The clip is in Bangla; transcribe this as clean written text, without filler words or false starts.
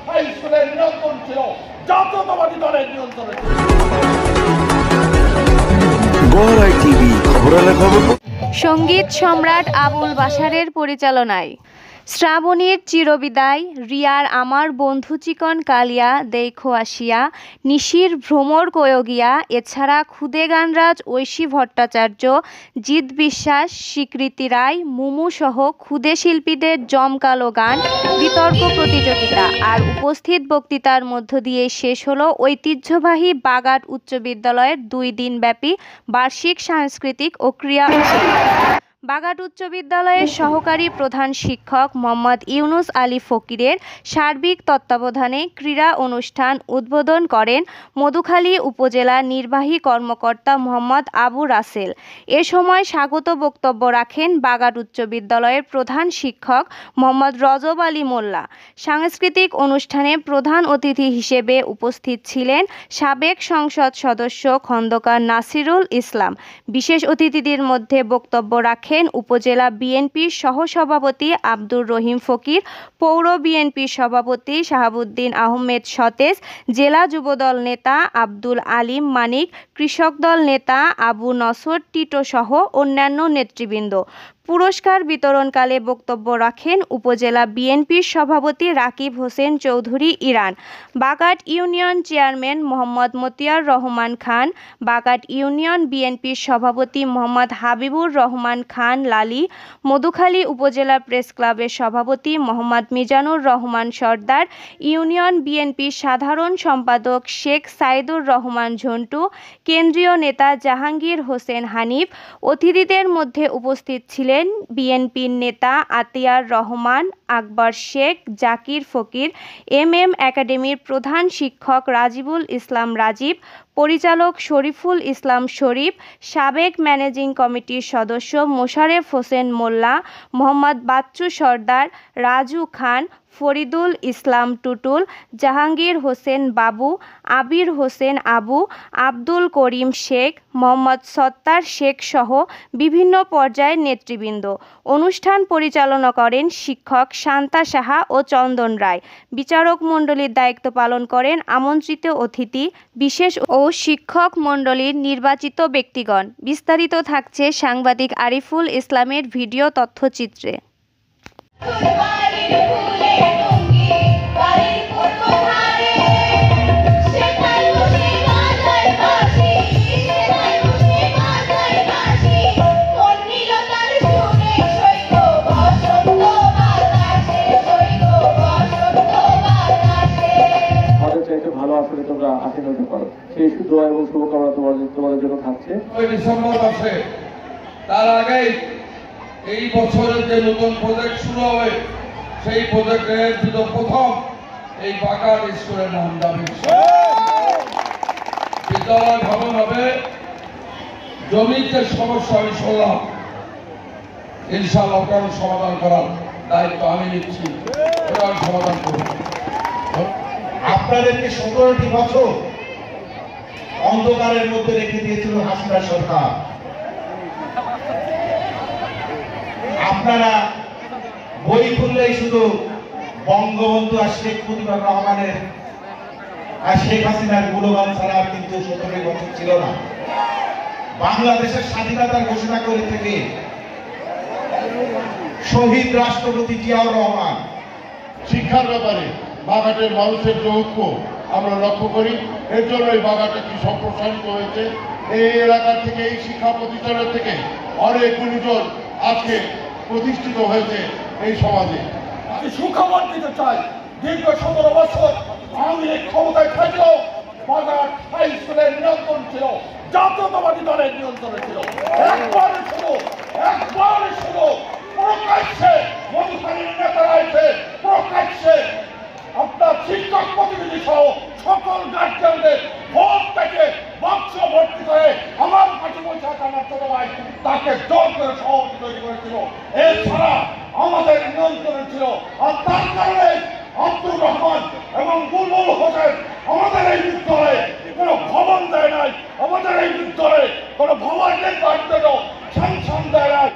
হাই স্কুলের নিয়ন্ত্রণ ছিল, জাতীয়তাবাদী দলের নিয়ন্ত্রণ ছিল। সঙ্গীত সম্রাট আবুল বাশারের পরিচালনায় শ্রাবণীর চিরবিদায়, রিয়ার আমার বন্ধু চিকন কালিয়া দেখো আসিয়া, নিশির ভ্রমর কয়গিয়া, এছাড়া খুদে গানরাজ ঐশী ভট্টাচার্য, জিৎ বিশ্বাস, স্বীকৃতি রায়, মুমু সহ খুদে শিল্পীদের জমকালো গান বিতর্ক প্রতিযোগিতা আর উপস্থিত বক্তৃতার মধ্য দিয়ে শেষ হলো ঐতিহ্যবাহী বাগাট উচ্চ বিদ্যালয়ের 2 দিনব্যাপী বার্ষিক সাংস্কৃতিক ও ক্রীড়া উৎসব। বাগাট উচ্চ বিদ্যালয়ের সহকারী প্রধান শিক্ষক মোহাম্মদ ইউনুস আলী ফকিরের সার্বিক তত্ত্বাবধানে ক্রীড়া অনুষ্ঠান উদ্বোধন করেন মধুখালী উপজেলা নির্বাহী কর্মকর্তা মোহাম্মদ আবু রাসেল। এ সময় স্বাগত বক্তব্য রাখেন বাগাট উচ্চ বিদ্যালয়ের প্রধান শিক্ষক মোহাম্মদ রজব আলী মোল্লা। সাংস্কৃতিক অনুষ্ঠানে প্রধান অতিথি হিসেবে উপস্থিত ছিলেন সাবেক সংসদ সদস্য খন্দকার নাসিরুল ইসলাম। বিশেষ অতিথিদের মধ্যে বক্তব্য রাখেন উপজেলা বিএনপির সহসভাপতি আব্দুর রহিম ফকির, পৌর বিএনপির সভাপতি শাহাবুদ্দিন আহমেদ সতেজ, জেলা যুবদল নেতা আব্দুল আলিম মানিক, কৃষক দল নেতা আবু নসর টিটো সহ অন্যান্য নেতৃবৃন্দ। পুরস্কার বিতরণকালে বক্তব্য রাখেন উপজেলা বিএনপির সভাপতি Rakib Hossain Chowdhury Iran, Bagat union chairman Mohammad Motiar Rahman Khan, Bagat union বিএনপির সভাপতি মোহাম্মদ হাবিবুর রহমান খান লালী, মধুখালী উপজেলা প্রেস ক্লাবের সভাপতি মোহাম্মদ মিজানুর রহমান সর্দার, ইউনিয়ন বিএনপির সাধারণ সম্পাদক শেখ সাইদুর রহমান ঝন্টু, কেন্দ্রীয় নেতা জাহাঙ্গীর হোসেন হানিফ। অতিথিদের মধ্যে উপস্থিত ছিলেন বিএনপির নেতা আতিয়ার রহমান, আকবর শেখ, জাকির ফকির, এম একাডেমির প্রধান শিক্ষক রাজিবুল ইসলাম রাজীব, পরিচালক শরীফুল ইসলাম শরীফ, সাবেক ম্যানেজিং কমিটির সদস্য মোশারেফ হোসেন মোল্লা, মোহাম্মদ বাচ্চু সর্দার, রাজু খান, ফরিদুল ইসলাম টুটুল, জাহাঙ্গীর হোসেন বাবু, আবির হোসেন আবু, আব্দুল করিম শেখ, মোহাম্মদ সত্তার শেখ সহ বিভিন্ন পর্যায়ের নেতৃবৃন্দ। অনুষ্ঠান পরিচালনা করেন শিক্ষক শান্তা সাহা ও চন্দন রায়। বিচারক মণ্ডলীর দায়িত্ব পালন করেন আমন্ত্রিত অতিথি, বিশেষ ও শিক্ষক মণ্ডলীর নির্বাচিত ব্যক্তিগণ। বিস্তারিত থাকছে সাংবাদিক আরিফুল ইসলামের ভিডিও তথ্যচিত্রে। তোমরা আশীর্বাদ করো, সেই দোয়া এবং শুভকামনা তোমাদের জন্য থাকছে। ডিসেম্বর মাসে তার আগেই এই বছরের যে নতুন প্রজেক্ট শুরু হবে, সেই প্রজেক্টের প্রথম এই বাগাট স্কুলের নাম যাবে। বিদ্যালয় ভবন হবে, জমির যে সমস্যা আমি শুনলাম, ইনশাআল্লাহ ওটার সমাধান করার দায়িত্ব আমি নিচ্ছি, ওটার সমাধান করব। আপনাদেরকে 17টি বছর অন্ধকারের মধ্যে রেখে দিয়েছিল হাসিনা সরকার। আপনারা বই খুললেই শুধু বঙ্গবন্ধু আর শেখ মুজিবুর রহমানের আর শেখ হাসিনার গুণগান ছাড়া কিন্তু 17 বছর ছিল না। বাংলাদেশের স্বাধীনতার ঘোষণা করে থেকে শহীদ রাষ্ট্রপতি জিয়াউর রহমান শিক্ষার ব্যাপারে বাগাটের মানুষের যে ঐক্য আমরা লক্ষ্য করি, এর জন্য এই বাগাট একটি সম্প্রসারিত হয়েছে। এই এলাকা থেকে, এই শিক্ষা প্রতিষ্ঠানের থেকে অনেক গুণীজন আজকে প্রতিষ্ঠিত হয়েছে এই সমাজে। আমি সুখবর দিতে চাই, দীর্ঘ 17 বছর আওয়ামী লীগ ক্ষমতায় থাকলেও বাগাট হাই স্কুলের নিয়ন্ত্রণ ছিল, জাতীয়তাবাদী দলের নিয়ন্ত্রণে ছিল। একবারে শুধু প্রকাশ্যে মধুখালীর নেতারা এসে প্রকাশ্যে আপনার শিক্ষক প্রতিনিধি সহ সকল গার্জিয়ানদের ভোট থেকে বাক্স ভর্তি করে আমার কাছে বসে আমার ছোট ভাই তাকে জোর করে সভাপতি তৈরি করেছিল। এছাড়া আমাদের নিয়ন্ত্রণে ছিল, আর তার কারণে আব্দুর রহমান এবং বুলবুল হোসেন আমাদের এই বিদ্যালয়ে কোনো ভবন দেয় নাই, আমাদের এই বিদ্যালয়ে কোনো ভবনের বাড়িতে স্যাংশন দেয় নাই।